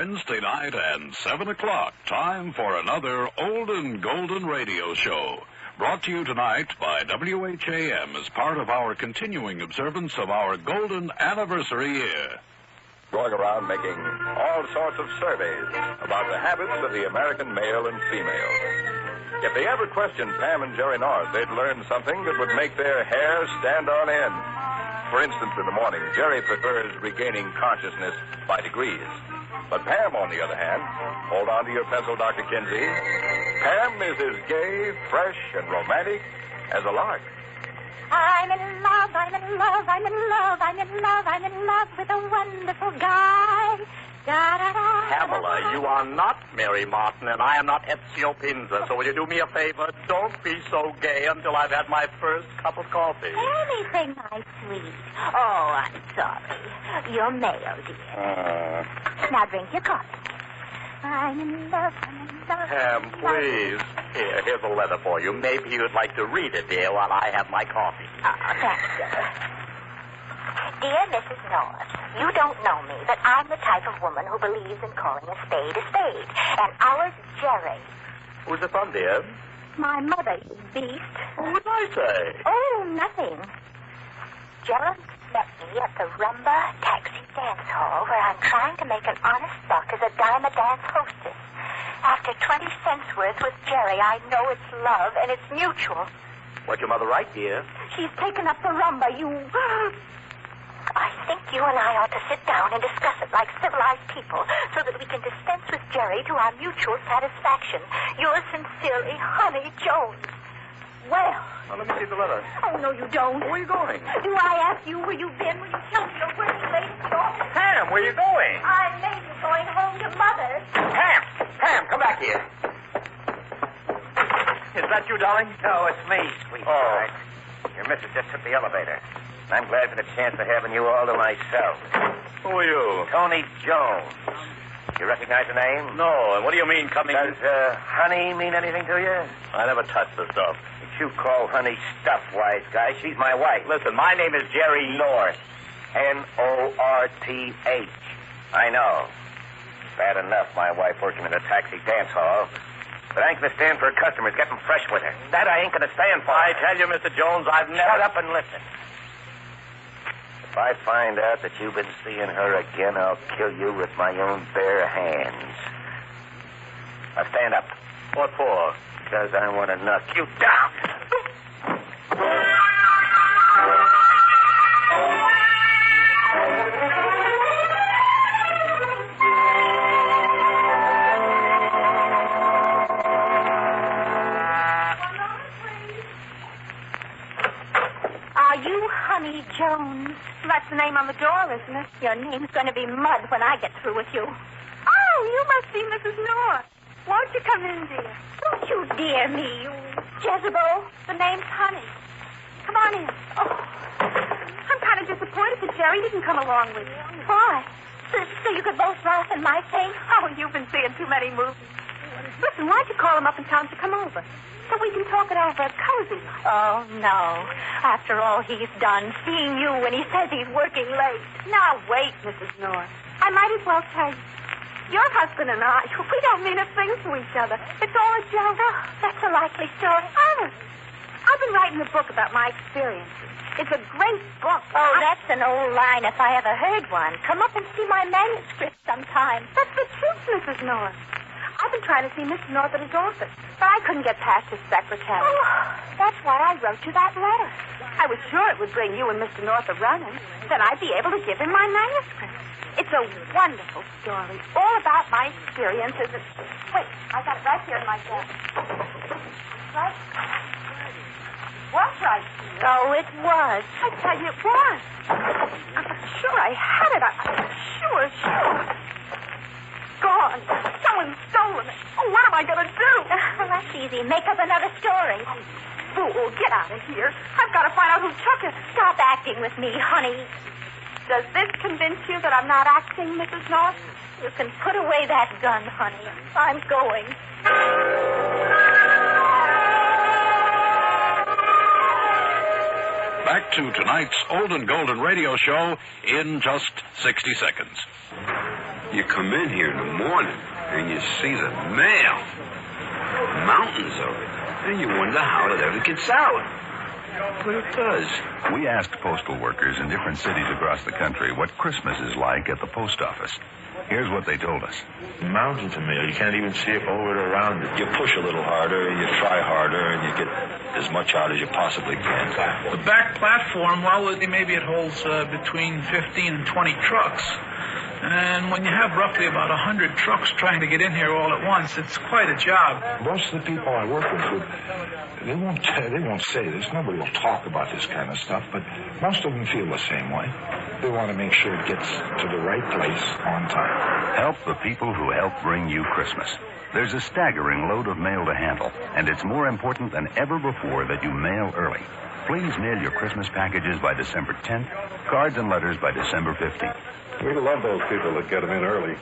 Wednesday night and 7 o'clock. Time for another Old and Golden radio show. Brought to you tonight by WHAM as part of our continuing observance of our golden anniversary year. Going around making all sorts of surveys about the habits of the American male and female. If they ever questioned Pam and Jerry North, they'd learn something that would make their hair stand on end. For instance, in the morning, Jerry prefers regaining consciousness by degrees. But Pam, on the other hand, hold on to your pencil, Dr. Kinsey. Pam is as gay, fresh, and romantic as a lark. I'm in love, I'm in love, I'm in love, I'm in love, I'm in love with a wonderful guy. Da-da-da. Pamela, you are not Mary Martin, and I am not Ezio Pinza. So will you do me a favor? Don't be so gay until I've had my first cup of coffee. Anything, my sweet. Oh, I'm sorry. You're male, dear. Now drink your coffee. I'm in love, I'm in love. Pam, please. Here's a letter for you. Maybe you'd like to read it, dear, while I have my coffee. Oh, thanks, sir. Dear Mrs. North, you don't know me, but I'm the type of woman who believes in calling a spade a spade. And ours is Jerry. Who's it from, dear? My mother, you beast. What did I say? Oh, nothing. Gerald met me at the Rumba Taxi Dance Hall where I'm trying to make an honest buck as a dime a dance hostess. After 20 cents worth with Jerry, I know it's love and it's mutual. What'd your mother write, dear? She's taken up the rumba, you... I think you and I ought to sit down and discuss it like civilized people so that we can dispense with Jerry to our mutual satisfaction. Yours sincerely, Honey Jones. Well, let me see the letter. Oh, no, you don't. Where are you going? Do I ask you where you've been? Will you tell me you're working late at the office? Pam, where are you going? I made you going home to Mother. Pam, come back here. Is that you, darling? No, it's me, sweetheart. Your missus just took the elevator. I'm glad for the chance of having you all to myself. Who are you? Tony Jones. You recognize the name? No, and what do you mean coming... Does honey mean anything to you? I never touched the stuff. You call honey stuff, wise guy. She's my wife. Listen, my name is Jerry North. North. I know. Bad enough, my wife working in a taxi dance hall. But I ain't gonna stand for customers getting fresh with her. That I ain't gonna stand for. I tell you, Mr. Jones, I've never... Shut up and listen. If I find out that you've been seeing her again, I'll kill you with my own bare hands. Now stand up. What for? Because I want to knock you down. Are you Honey Jones? That's the name on the door, isn't it? Your name's going to be Mud when I get through with you. Oh, you must be Mrs. North. Won't you come in, dear? Don't you dear me, you Jezebel. The name's Honey. Come on in. Oh, I'm kind of disappointed that Jerry didn't come along with you. Why? So you could both laugh in my face? Oh, you've been seeing too many movies. Listen, why'd you call him up in town to come over? So we can talk it over cozy like. Oh, no. After all he's done, seeing you when he says he's working late. Now, wait, Mrs. North. I might as well tell you. Your husband and I, we don't mean a thing to each other. It's all a joke. Oh, that's a likely story. Honest. I've been writing a book about my experiences. It's a great book. Oh, that's an old line if I ever heard one. Come up and see my manuscript sometime. That's the truth, Mrs. North. I've been trying to see Mr. North at his office, but I couldn't get past his secretary. Oh, that's why I wrote you that letter. I was sure it would bring you and Mr. North a running. Then I'd be able to give him my manuscript. It's a wonderful story, all about my experiences. Wait, I got it right here in my desk. Right? Was right here. Oh, it was. I tell you, it was. I'm sure I had it. Sure. Gone. Someone's stolen it. Oh, what am I going to do? Well, that's easy. Make up another story. Fool, get out of here. I've got to find out who took it. Stop acting with me, honey. Does this convince you that I'm not acting, Mrs. North? You can put away that gun, honey. I'm going. Back to tonight's Old and Golden radio show in just 60 seconds. You come in here in the morning and you see the mail. Mountains of it. And you wonder how it ever gets out. But it does. We asked postal workers in different cities across the country what Christmas is like at the post office. Here's what they told us. Mountains of mail. You can't even see it over it around it. You push a little harder, you try harder, and you get as much out as you possibly can. The back platform, well, maybe it holds between 15 and 20 trucks. And when you have roughly about 100 trucks trying to get in here all at once, it's quite a job. Most of the people I work with, they won't say this. Nobody will talk about this kind of stuff, but most of them feel the same way. They want to make sure it gets to the right place on time. Help the people who help bring you Christmas. There's a staggering load of mail to handle, and it's more important than ever before that you mail early. Please mail your Christmas packages by December 10th, cards and letters by December 15th. We love those people that get them in early.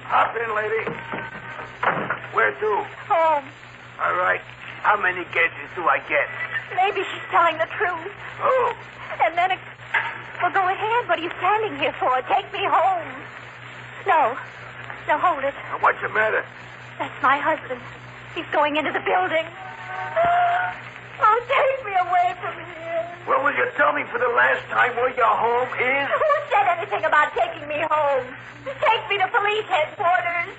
Hop in, lady. Where to? Home. All right. How many guesses do I get? Maybe she's telling the truth. Oh. And then well, go ahead. What are you standing here for? Take me home. No. No, hold it. What's the matter? That's my husband. He's going into the building. Oh, take me away from here. Well, will you tell me for the last time where your home is? Who said anything about taking me home? Take me to police headquarters.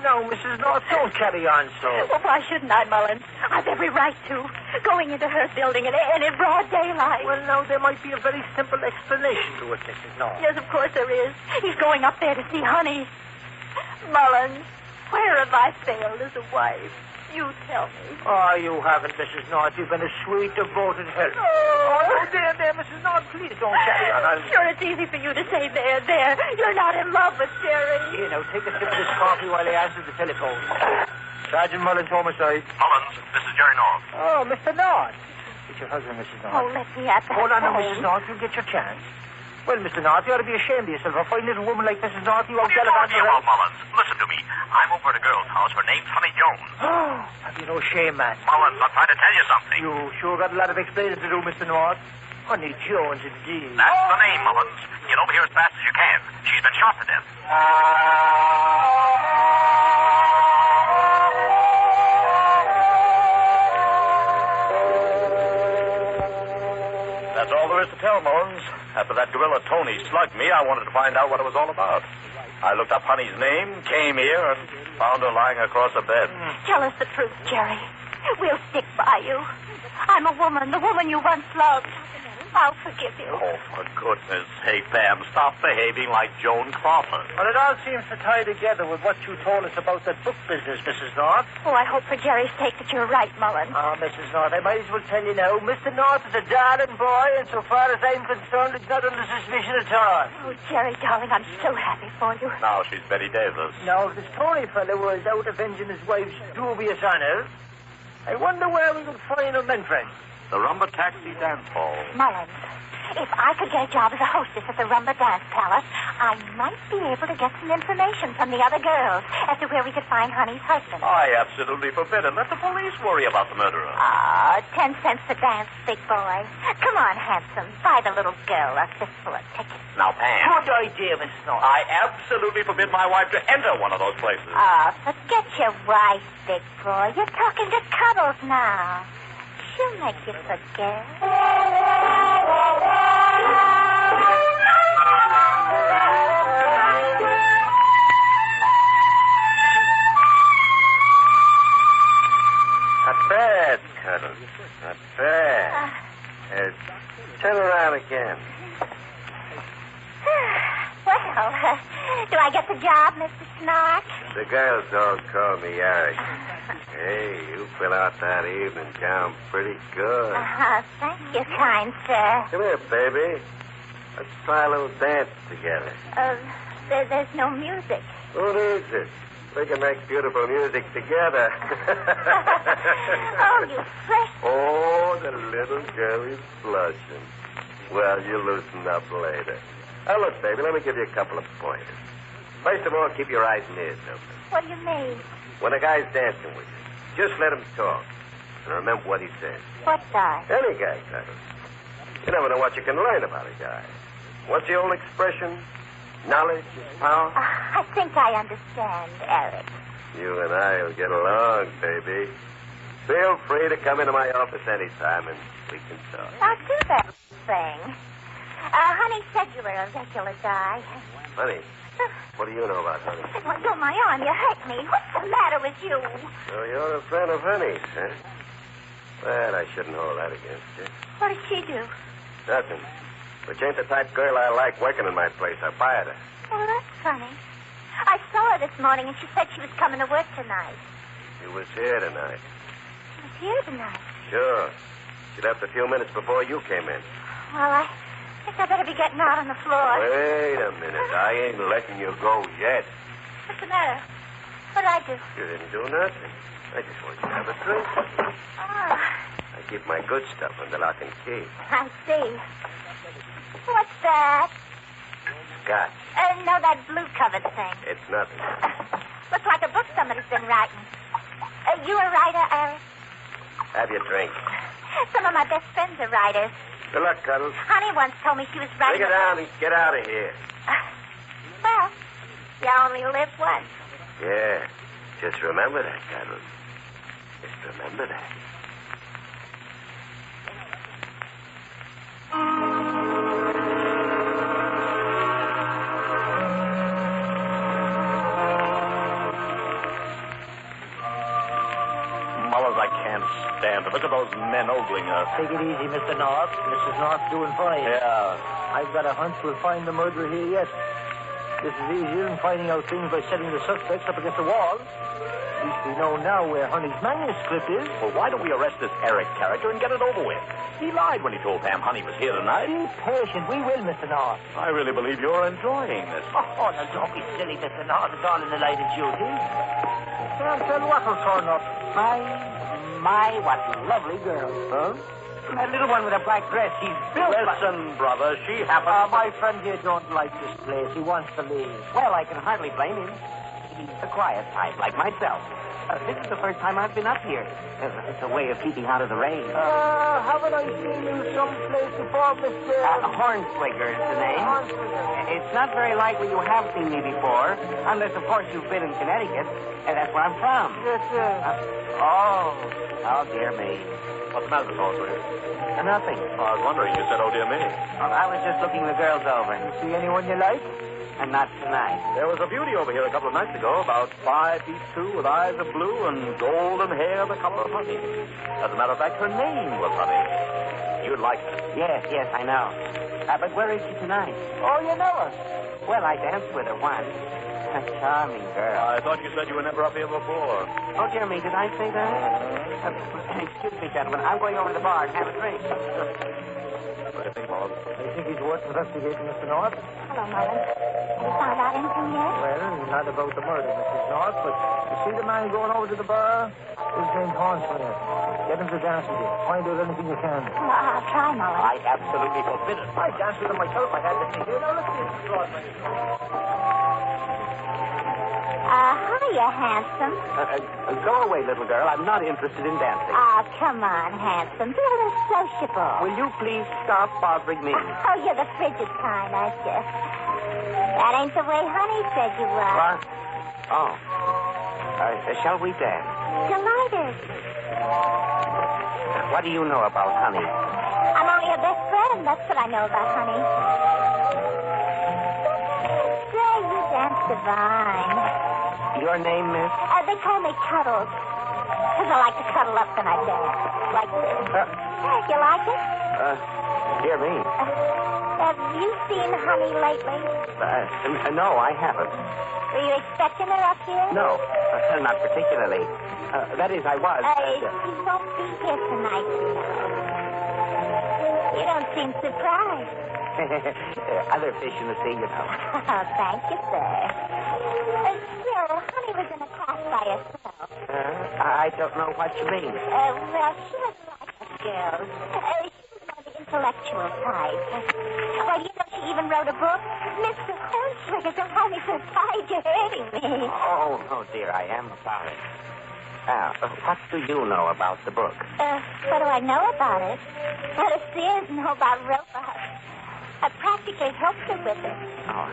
No, Mrs. North, don't carry on so. Well, why shouldn't I, Mullins? I've every right to. Going into her building and in broad daylight. Well, now, there might be a very simple explanation to it, Mrs. North. Yes, of course there is. He's going up there to see Honey. Mullins, where have I failed as a wife? You tell me. Oh, you haven't, Mrs. North. You've been a sweet, devoted help. Oh, there, Mrs. North, please don't carry on. Sure, it's easy for you to say there. You're not in love with Jerry. Here, now, take a sip of this coffee while I answer the telephone. Sergeant Mullins, homicide. Mullins, this is Jerry North. Oh, Mr. North. It's your husband, Mrs. North. Oh, let me at that. Hold on now, Mrs. North. You'll get your chance. Well, Mr. North, you ought to be ashamed of yourself. A fine little woman like Mrs. North, you won't tell about her. Mullins, listen to me. I'm over at a girl's house. Her name's Honey Jones. Oh, have you no shame, man? Mullins, I'm trying to tell you something. You sure got a lot of explaining to do, Mr. North. Honey Jones, indeed. That's the name, Mullins. Get over here as fast as you can. She's been shot to death. That's all there is to tell, Mullins. After that gorilla Tony slugged me, I wanted to find out what it was all about. I looked up Honey's name, came here, and found her lying across a bed. Tell us the truth, Jerry. We'll stick by you. I'm a woman, the woman you once loved. I'll forgive you. Oh, for goodness sake, Pam, stop behaving like Joan Crawford. Well, it all seems to tie together with what you told us about that book business, Mrs. North. Oh, I hope for Jerry's sake that you're right, Mullins. Oh, Mrs. North, I might as well tell you now. Mr. North is a darling boy, and so far as I'm concerned, it's not under suspicion at all. Oh, Jerry, darling, I'm so happy for you. Now she's Betty Davis. Now, if this Tony fellow was out avenging his wife's dubious honor, I wonder where we could find him then, friend. The Rumba Taxi Dance Hall. Mullins, if I could get a job as a hostess at the Rumba Dance Palace, I might be able to get some information from the other girls as to where we could find Honey's husband. I absolutely forbid it. Let the police worry about the murderer. 10 cents to dance, big boy. Come on, handsome. Buy the little girl a fistful of tickets. Now, Pam. Good idea, Mrs. North. I absolutely forbid my wife to enter one of those places. Forget your wife, big boy. You're talking to Cuddles now. She'll make you forget. Not bad, Cuddles. Not bad. Turn around again. Well, do I get the job, Mr. Snark? The girls all call me Eric. Hey, you fill out that evening gown pretty good. Thank you, kind sir. Come here, baby. Let's try a little dance together. There's no music. Who needs it? We can make beautiful music together. Oh, you fresh. Oh, the little girl is blushing. Well, you loosen up later. Now, look, baby, let me give you a couple of pointers. First of all, keep your eyes and ears open. What do you mean? When a guy's dancing with you, just let him talk. And remember what he says. What guy? Any guy, Cuddles. You never know what you can learn about a guy. What's the old expression? Knowledge is power? I think I understand, Eric. You and I will get along, baby. Feel free to come into my office anytime and we can talk. I'll do that thing. Honey said you were a regular guy. Honey, what do you know about Honey? Well, don't my arm. You hurt me. What's the matter with you? So you're a friend of Honey's, huh? Well, I shouldn't hold that against you. What did she do? Nothing. But she ain't the type girl I like working in my place. I fired her. Oh, that's funny. I saw her this morning, and she said she was coming to work tonight. She was here tonight. She was here tonight? Sure. She left a few minutes before you came in. Well, I think I better be getting out on the floor. Wait a minute. I ain't letting you go yet. What's the matter? What did I do? You didn't do nothing. I just want you to have a drink. Oh, I keep my good stuff under lock and key. I see. What's that? Scotch. No, that blue-covered thing. It's nothing. Looks like a book somebody's been writing. You a writer, Eric? Have your drink. Some of my best friends are writers. Good luck, Cuddles. Honey once told me she was writing... Take it down and get out of here. Well, you only live once. Yeah. Just remember that, Cuddles. Just remember that. Mullins, I can't stand it. Look at those men ogling us. Take it easy, Mr. North. Mrs. North doing fine. Yeah. I've got a hunch we'll find the murderer here yet. This is easier than finding out things by setting the suspects up against the wall. At least we know now where Honey's manuscript is. Well, why don't we arrest this Eric character and get it over with? He lied when he told Pam Honey was here tonight. Be patient. We will, Mr. North. I really believe you're enjoying this. Oh, now don't be silly, Mr. North. It's all in the light of duty. Can't tell what will turn up. My, what lovely girl. Huh? That little one with a black dress, he's built Listen, brother, she happens... my friend here don't like this place. He wants to leave. Well, I can hardly blame him. He's a quiet type, like myself. This is the first time I've been up here. It's a way of keeping out of the rain. Haven't I seen you someplace before, Mr. Hornswigger is the name. Hornswigger. It's not very likely you have seen me before, unless, of course, you've been in Connecticut, and that's where I'm from. Yes, sir. Oh, dear me. What's the matter, Hornswigger? Nothing. I was wondering. You said, oh, dear me. Well, I was just looking the girls over. See anyone you like? And not tonight. There was a beauty over here a couple of nights ago, about 5'2", with eyes of blue and golden hair the color of honey. As a matter of fact, her name was Honey. You'd like her. Yes, I know. But where is she tonight? Oh, you know her. Well, I danced with her once. A charming girl. I thought you said you were never up here before. Oh, dear me, did I say that? Excuse me, gentlemen. I'm going over to the bar and have a drink. What do you think, Mullins? I think he's worth investigating, Mr. North. Hello, Mullins. Have you found out anything yet? Well, not about the murder, Mrs. North, but you see the man going over to the bar? His name's Hornswigger. Get him to dance with you. Find out anything you can. Well, I'll try, Mullins. I absolutely forbid it. I danced with him myself. I had to see you. Now, let's see Mr. Broadway. Hiya, handsome. Go away, little girl. I'm not interested in dancing. Oh, come on, handsome. Be a little sociable. Will you please stop bothering me? Oh, you're the frigid kind, aren't you? That ain't the way Honey said you were. What? Oh. Shall we dance? Delighted. What do you know about Honey? I'm only her best friend. That's what I know about Honey. Say, you dance divine. Your name, miss? They call me Cuddles. Because I like to cuddle up when I dance. Like this. You like it? Dear me. Have you seen Honey lately? No, I haven't. Were you expecting her up here? No, not particularly. That is, I was. She won't be here tonight, you know. You don't seem surprised. Other fish in the sea, you know. Oh, thank you, sir. Still, Honey was in a class by herself. I don't know what you mean. Well, she wasn't like us girls. She was more the intellectual type. Well, you know, she even wrote a book. Mr. Hornswigger, don't hold me so tight. You're hurting me. Oh, dear, I am sorry. What do you know about the book? What do I know about it? Well, if Sears know about rope, I practically helped her with it. Oh,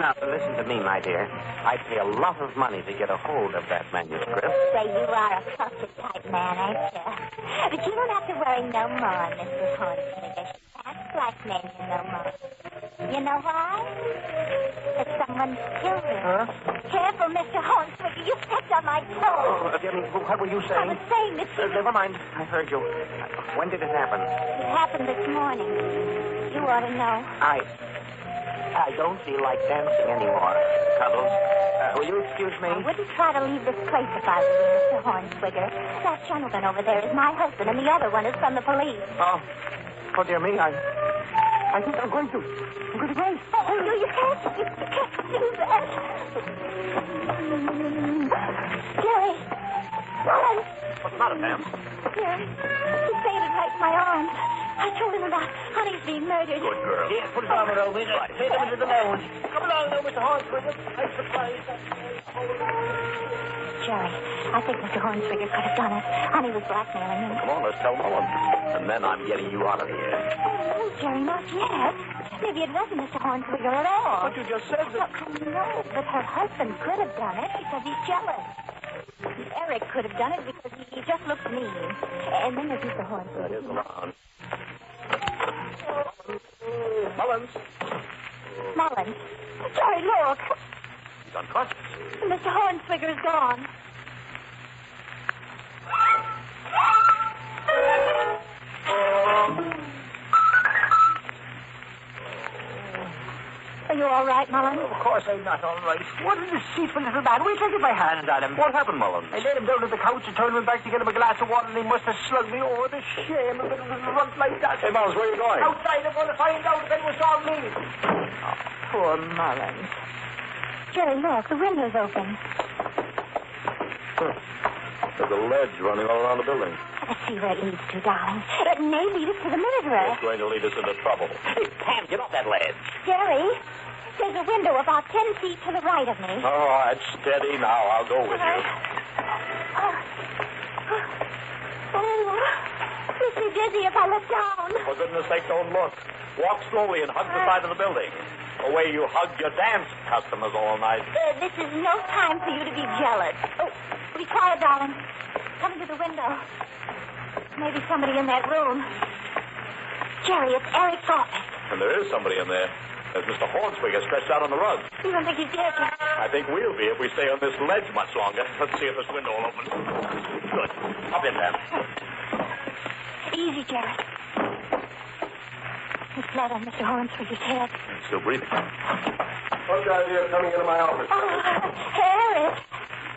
now, listen to me, my dear. I pay a lot of money to get a hold of that manuscript. Say, you are a cultured type man, ain't you? But you don't have to worry no more, Mr. Hornswigger. She can't blackmail you no more. You know why? Because someone killed her. Huh? Careful, Mr. Hornswigger. You stepped on my toe. What were you saying? I was saying that she... Never mind. I heard you. When did it happen? It happened this morning. You ought to know. I don't feel like dancing anymore. Cuddles, will you excuse me? I wouldn't try to leave this place if I were you, Mr. Hornswigger. That gentleman over there is my husband, and the other one is from the police. Oh, dear me, I think I'm going to go. Oh, no, you can't do that. Jerry. Run. What's the matter, Pam? Jerry, he fainted right in my arms. I told him about Honey's being murdered. Good girl. Here, put his arm around me. Take him into the nose. Come along now, Mr. Hornswigger. I'm surprised. Jerry, I think Mr. Hornswigger could have done it. Honey was blackmailing him. Come on, let's tell Mullen. And then I'm getting you out of here. Oh, Jerry, not yet. Maybe it wasn't Mr. Hornswigger at all. But you just said that. I know, but her husband could have done it because he's jealous. Eric could have done it because he just looks mean. And then there's Mr. Hornswigger. Mullins. Mullins. Jerry, look. He's unconscious. Mr. Hornswigger is gone. Are you all right, Mullins? Of course I'm not all right. What a deceitful little man. Wait till I get my hands on him. What happened, Mullins? I laid him down on the couch and turned him back to get him a glass of water, and he must have slugged me. Oh, the shame of it was run like that. Hey, Mullins, where are you going? Outside, I'm going to find out if anyone saw me. Oh, poor Mullins. Jerry, look, the window's open. There's a ledge running all around the building. Let's see where it leads to, darling. It may lead us to the murderer. It's going to lead us into trouble. Hey, Pam, get off that ledge. Jerry, there's a window about 10 feet to the right of me. All right, steady now. I'll go with you. Makes me dizzy if I look down. For goodness sake, don't look. Walk slowly and hug the side of the building. The way you hug your dance customers all night. This is no time for you to be jealous. Oh, be quiet, darling. Come to the window. Maybe somebody in that room. Jerry, it's Eric's office. And there is somebody in there. There's Mr. Hornswigger stretched out on the rug. You don't think he's dead yet? I think we'll be if we stay on this ledge much longer. Let's see if this window will open. Good. Up in there. Easy, Jerry. He's flat on Mr. Hornswigger's head. He's still breathing. What's the idea of coming into my office? Oh, Eric.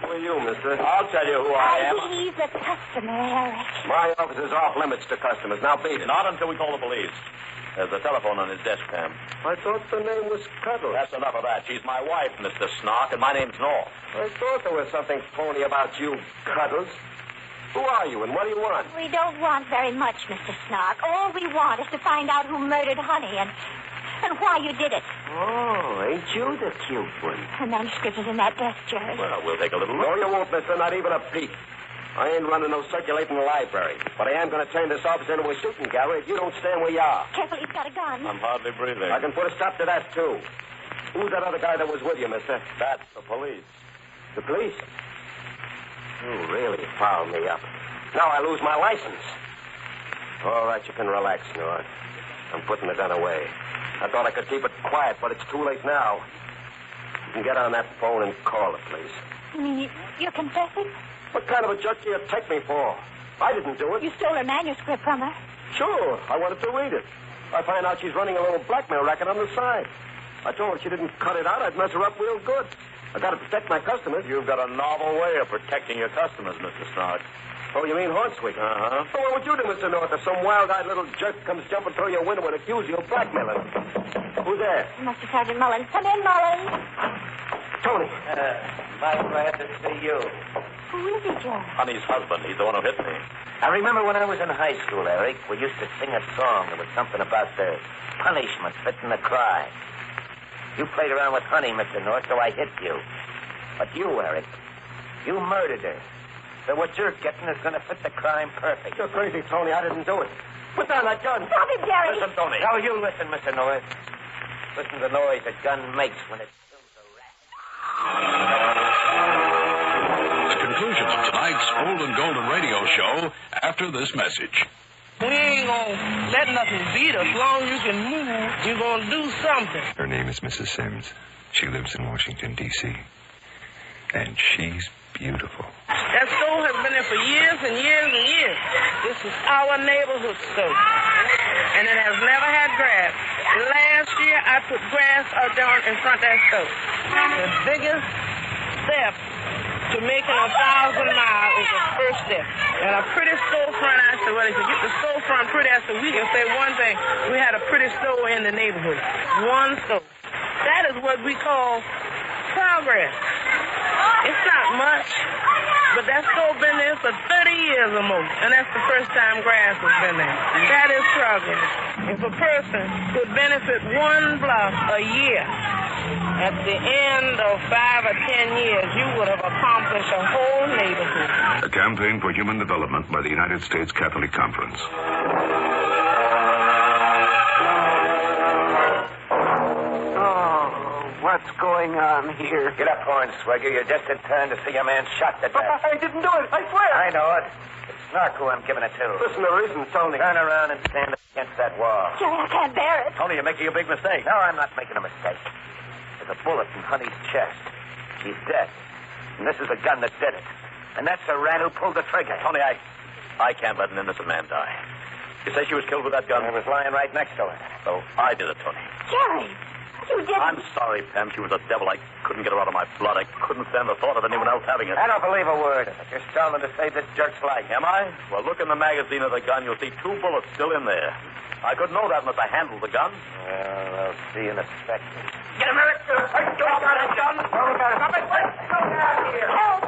Who are you, mister? I'll tell you who I am. He's a customer, Eric. My office is off limits to customers. Now beat it. Not until we call the police. There's a telephone on his desk, Pam. I thought the name was Cuddles. That's enough of that. She's my wife, Mr. Snark, and my name's North. I thought there was something phony about you, Cuddles. Who are you and what do you want? We don't want very much, Mr. Snark. All we want is to find out who murdered Honey and why you did it. Oh, ain't you the cute one? The manuscript is in that desk, Jerry. Well, we'll take a little look. No, you won't, mister. Not even a peek. I ain't running no circulating library. But I am going to turn this office into a shooting gallery if you don't stand where you are. Careful, he's got a gun. I'm hardly breathing. I can put a stop to that, too. Who's that other guy that was with you, mister? That's the police. The police? You really fouled me up. Now I lose my license. All right, you can relax, North. I'm putting the gun away. I thought I could keep it quiet, but it's too late now. You can get on that phone and call the police. You mean you're confessing? What kind of a jerk do you take me for? I didn't do it. You stole her manuscript from her. Sure. I wanted to read it. I find out she's running a little blackmail racket on the side. I told her if she didn't cut it out, I'd mess her up real good. I got to protect my customers. You've got a novel way of protecting your customers, Mr. Snark. Oh, you mean Hornswig? Uh-huh. So what would you do, Mr. North, if some wild-eyed little jerk comes jumping through your window and accuses you of blackmailing? Who's there? Mr. Sergeant Mullins. Come in, Mullins. Tony. Mighty glad to see you. Who is he, Jerry? Honey's husband. He's the one who hit me. I remember when I was in high school, Eric, we used to sing a song. There was something about the punishment fitting the crime. You played around with Honey, Mr. North, so I hit you. But you, Eric, you murdered her. So what you're getting is going to fit the crime perfect. You're crazy, Tony. I didn't do it. Put down that gun. Stop it, Jerry. Listen, Tony. Now, you listen, Mr. North. Listen to the noise a gun makes when it kills a rat. The conclusion of tonight's Old and Golden radio show after this message. We ain't gonna let nothing beat us. As long as you can move, you're gonna do something. Her name is Mrs. Sims. She lives in Washington, D.C. And she's beautiful. That stove has been there for years and years and years. This is our neighborhood stove. And it has never had grass. Last year, I put grass down in front of that stove. The biggest step to making 1,000 miles is the first step. And a pretty storefront, I said, well, if you get the storefront pretty, I said, we can say one thing. We had a pretty store in the neighborhood. One store. That is what we call progress. It's not much, but that store been there for 30 years or more. And that's the first time grass has been there. That is progress. If a person could benefit one block a year, at the end of 5 or 10 years, you would have accomplished a whole neighborhood. A campaign for human development by the United States Catholic Conference. What's going on here? Get up, Hornswigger. You're just in time to see a man shot to death. I didn't do it. I swear. I know it. It's Nark who I'm giving it to. Listen, there isn't, Tony. Turn around and stand against that wall. Jerry, I can't bear it. Tony, you're making a big mistake. No, I'm not making a mistake. There's a bullet in Honey's chest. She's dead. And this is the gun that did it. And that's the rat who pulled the trigger. Tony, I can't let an innocent man die. You say she was killed with that gun? I was lying right next to her. So I did it, Tony. Jerry, you didn't. I'm sorry, Pam. She was a devil. I couldn't get her out of my blood. I couldn't stand the thought of anyone else having it. I don't believe a word of it. You're strong to save this jerk's life. Am I? Well, look in the magazine of the gun. You'll see 2 bullets still in there. I couldn't know that unless I handled the gun. Well, I'll see in a second. Get him, Eric. Drop that gun. Stop it. Go down here. Help,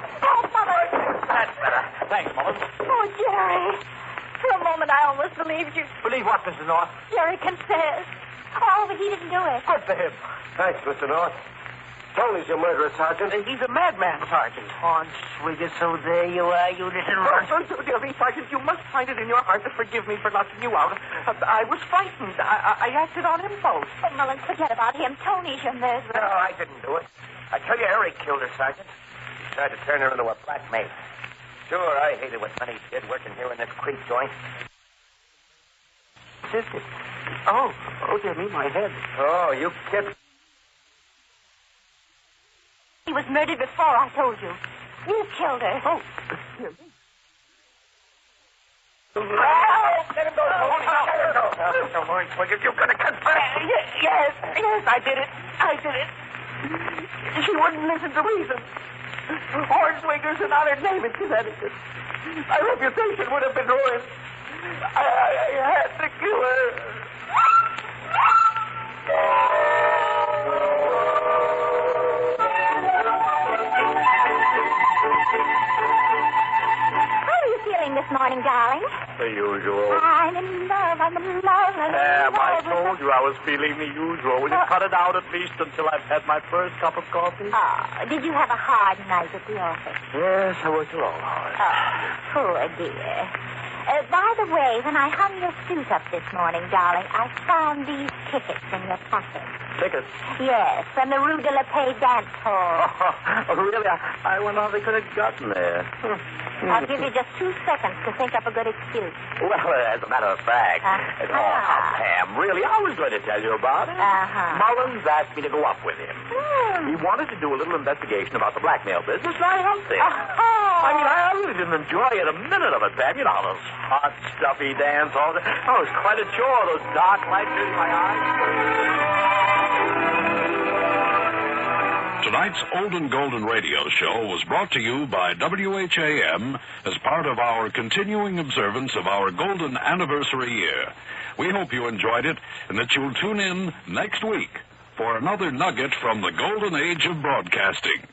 Mother. That's better. Thanks, Mullins. Oh, Jerry. For a moment, I almost believed you. Believe what, Mrs. North? Jerry confessed. Oh, but he didn't do it. Good for him. Thanks, Mr. North. Tony's your murderer, Sergeant. He's a madman, Sergeant. Hornswigger, so there you are, you little runt. Dear Sergeant, you must find it in your heart to forgive me for locking you out. I was frightened. I acted on impulse. Oh, Mullins, forget about him. Tony's your murderer. No, I didn't do it. I tell you, Eric killed her, Sergeant. He tried to turn her into a blackmailer. Sure, I hated what Honey did working here in this creep joint. Sister. Oh, dear me, my head. Oh, you kid. He was murdered before, I told you. You killed her. Oh, dear me. Let him go. Let him go. Mr. Hornswigger, you're going to confess. Yes, I did it. She wouldn't listen to reason. Hornswigger's an honored name in Connecticut. My reputation would have been ruined. I had to kill her. How are you feeling this morning, darling? The usual. I'm in love. I'm in love. Pam, I told you I was feeling the usual. Will you cut it out at least until I've had my first cup of coffee? Oh, did you have a hard night at the office? Yes, I worked long hard. Oh, poor dear. By the way, when I hung your suit up this morning, darling, I found these tickets in your pocket. Tickets? Yes, from the Rue de la Paix dance hall. Oh, really? I wonder how they could have gotten there. I'll give you just 2 seconds to think up a good excuse. Well, as a matter of fact, Pam, really, I was going to tell you about it. Mullins asked me to go up with him. He wanted to do a little investigation about the blackmail business, and I helped him. I mean, I really didn't enjoy it a minute of it, Pam. You know, those hot, stuffy dance halls. Oh, it was quite a chore, those dark lights in my eyes. Tonight's Old and Golden radio show was brought to you by WHAM as part of our continuing observance of our golden anniversary year. We hope you enjoyed it and that you'll tune in next week for another nugget from the golden age of broadcasting.